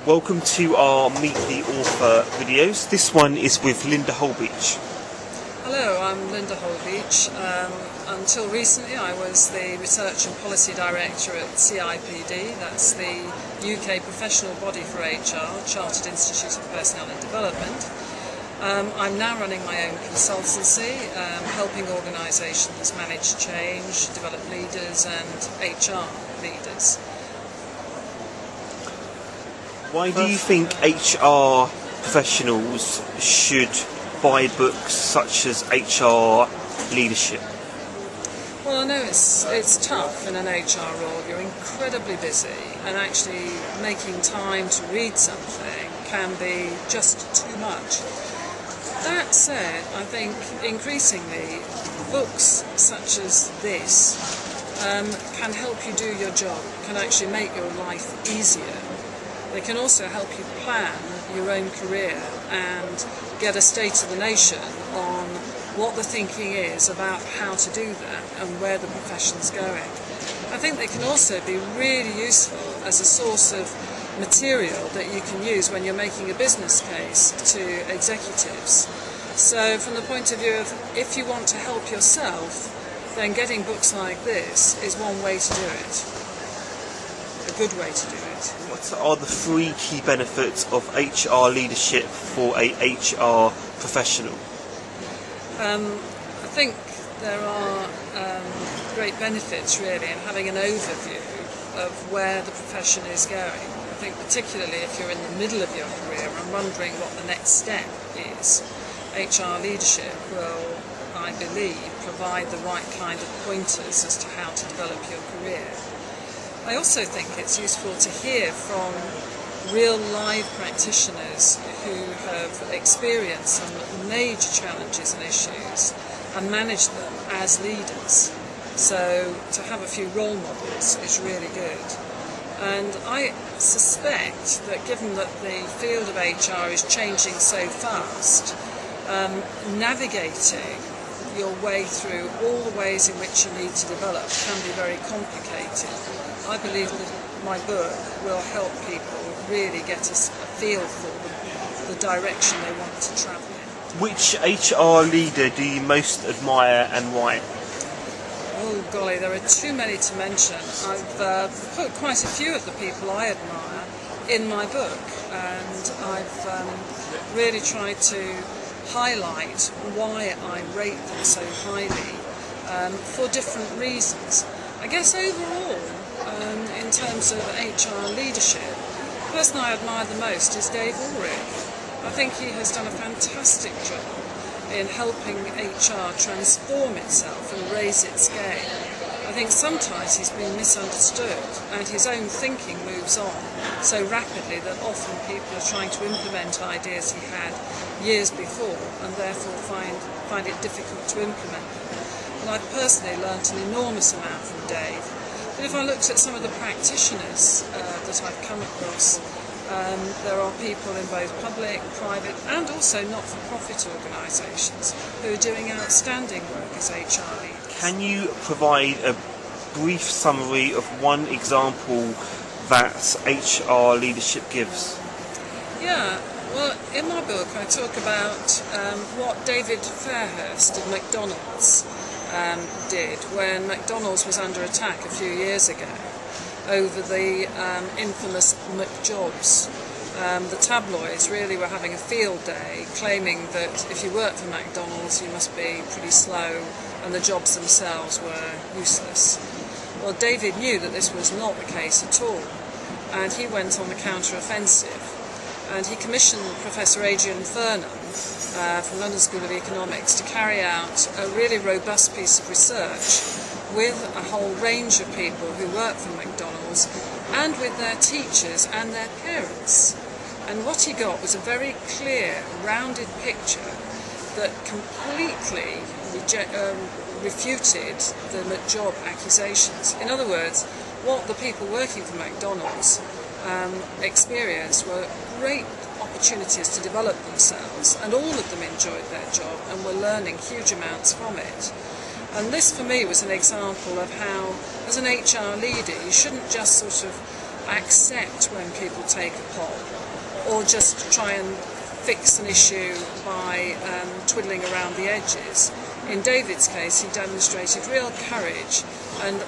Welcome to our Meet the Author videos. This one is with Linda Holbeche. Hello, I'm Linda Holbeche. Until recently I was the Research and Policy Director at CIPD, that's the UK professional body for HR, Chartered Institute of Personnel and Development. I'm now running my own consultancy, helping organisations manage change, develop leaders and HR leaders. Why do you think HR professionals should buy books such as HR Leadership? Well, I know it's tough in an HR role. You're incredibly busy, and actually making time to read something can be just too much. That said, I think increasingly books such as this can help you do your job, can actually make your life easier. They can also help you plan your own career and get a state of the nation on what the thinking is about how to do that and where the profession's going. I think they can also be really useful as a source of material that you can use when you're making a business case to executives. So from the point of view of if you want to help yourself, then getting books like this is one way to do it. A good way to do it. What are the three key benefits of HR leadership for a HR professional? I think there are great benefits really in having an overview of where the profession is going. I think particularly if you're in the middle of your career and wondering what the next step is, HR leadership will, I believe, provide the right kind of pointers as to how to develop your career. I also think it's useful to hear from real live practitioners who have experienced some major challenges and issues and managed them as leaders. So to have a few role models is really good. And I suspect that given that the field of HR is changing so fast, navigating your way through all the ways in which you need to develop can be very complicated. I believe that my book will help people really get a feel for the direction they want to travel in. Which HR leader do you most admire and why? Oh golly, there are too many to mention. I've put quite a few of the people I admire in my book, and I've really tried to highlight why I rate them so highly for different reasons. I guess overall, in terms of HR leadership, the person I admire the most is Dave Ulrich. I think he has done a fantastic job in helping HR transform itself and raise its game. I think sometimes he's been misunderstood and his own thinking moves on so rapidly that often people are trying to implement ideas he had years before and therefore find it difficult to implement them. And I've personally learnt an enormous amount from Dave. But if I looked at some of the practitioners that I've come across, there are people in both public, private and also not-for-profit organisations who are doing outstanding work as HR leaders. Can you provide a brief summary of one example that HR leadership gives? Yeah, well, in my book I talk about what David Fairhurst of McDonald's did when McDonald's was under attack a few years ago over the infamous McJobs. The tabloids really were having a field day, claiming that if you worked for McDonald's you must be pretty slow and the jobs themselves were useless. Well, David knew that this was not the case at all, and he went on the counter-offensive, and he commissioned Professor Adrian Furnham from London School of Economics to carry out a really robust piece of research with a whole range of people who work for McDonald's and with their teachers and their parents. And what he got was a very clear, rounded picture that completely refuted the McJob accusations. In other words, what the people working for McDonald's experienced were great opportunities to develop themselves, and all of them enjoyed their job and were learning huge amounts from it. And this for me was an example of how, as an HR leader, you shouldn't just sort of accept when people take a poll, or just try and fix an issue by twiddling around the edges. In David's case, he demonstrated real courage and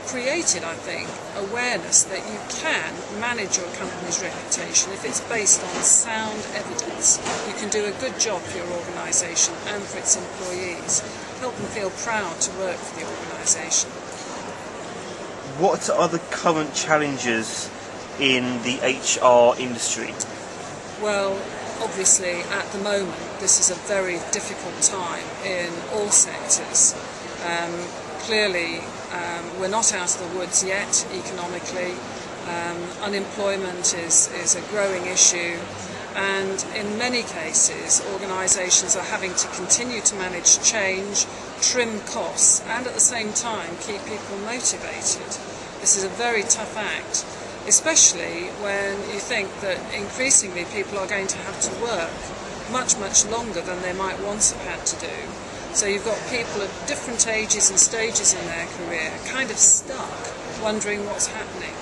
created, I think, awareness that you can manage your company's reputation if it's based on sound evidence. You can do a good job for your organisation and for its employees. Help them feel proud to work for the organisation. What are the current challenges in the HR industry? Well, obviously at the moment this is a very difficult time in all sectors. Clearly we're not out of the woods yet economically. Unemployment is a growing issue, and in many cases organisations are having to continue to manage change, trim costs, and at the same time keep people motivated. This is a very tough act, especially when you think that increasingly people are going to have to work much longer than they might once have had to do. So you've got people of different ages and stages in their career kind of stuck, wondering what's happening.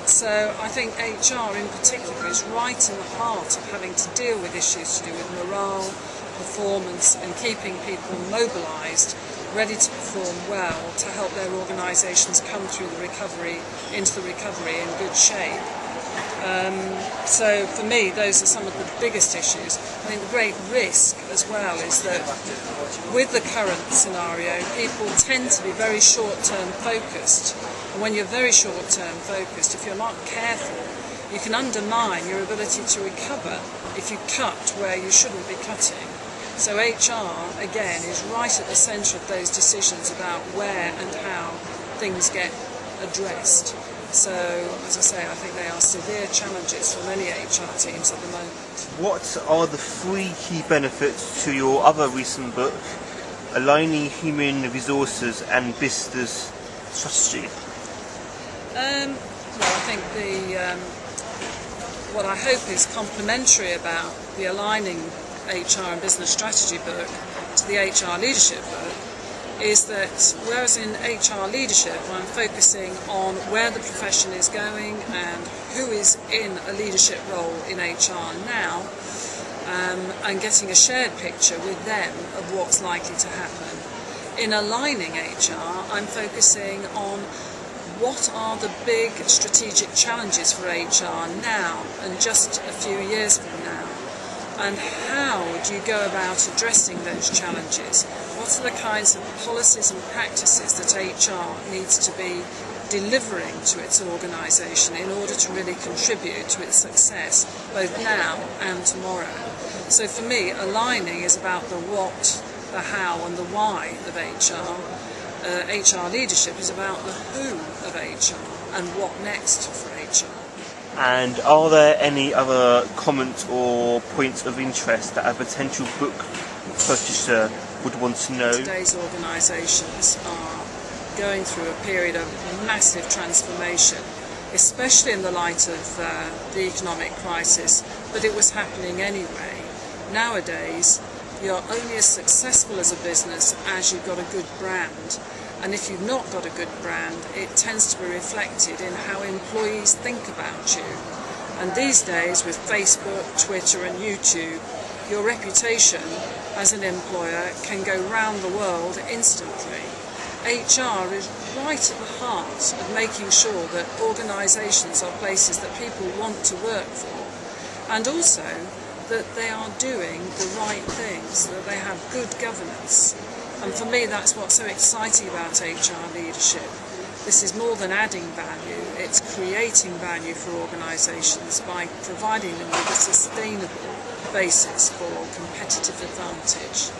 So I think HR in particular is right in the heart of having to deal with issues to do with morale, performance, and keeping people mobilised, ready to perform well to help their organisations come through the recovery, into the recovery in good shape. So for me, those are some of the biggest issues. I think the great risk as well is that with the current scenario, people tend to be very short-term focused. And when you're very short-term focused, if you're not careful, you can undermine your ability to recover if you cut where you shouldn't be cutting. So HR, again, is right at the centre of those decisions about where and how things get addressed. So, as I say, I think they are severe challenges for many HR teams at the moment. What are the 3 key benefits to your other recent book, Aligning Human Resources and Business Strategy? Well, I think what I hope is complementary about the Aligning HR and Business Strategy book to the HR Leadership book is that whereas in HR leadership I'm focusing on where the profession is going and who is in a leadership role in HR now, and getting a shared picture with them of what's likely to happen. In Aligning HR, I'm focusing on what are the big strategic challenges for HR now and just a few years from now, and how do you go about addressing those challenges? What are the kinds of policies and practices that HR needs to be delivering to its organisation in order to really contribute to its success both now and tomorrow? So for me, aligning is about the what, the how and the why of HR. HR leadership is about the who of HR and what next for HR. And are there any other comments or points of interest that a potential book purchaser would want to know? Today's organisations are going through a period of massive transformation, especially in the light of the economic crisis, but it was happening anyway. Nowadays, you're only as successful as a business as you've got a good brand. And if you've not got a good brand, it tends to be reflected in how employees think about you. And these days, with Facebook, Twitter and YouTube, your reputation as an employer can go round the world instantly. HR is right at the heart of making sure that organisations are places that people want to work for, and also that they are doing the right things, that they have good governance. And for me, that's what's so exciting about HR leadership. This is more than adding value, it's creating value for organisations by providing them with a sustainable basis for competitive advantage.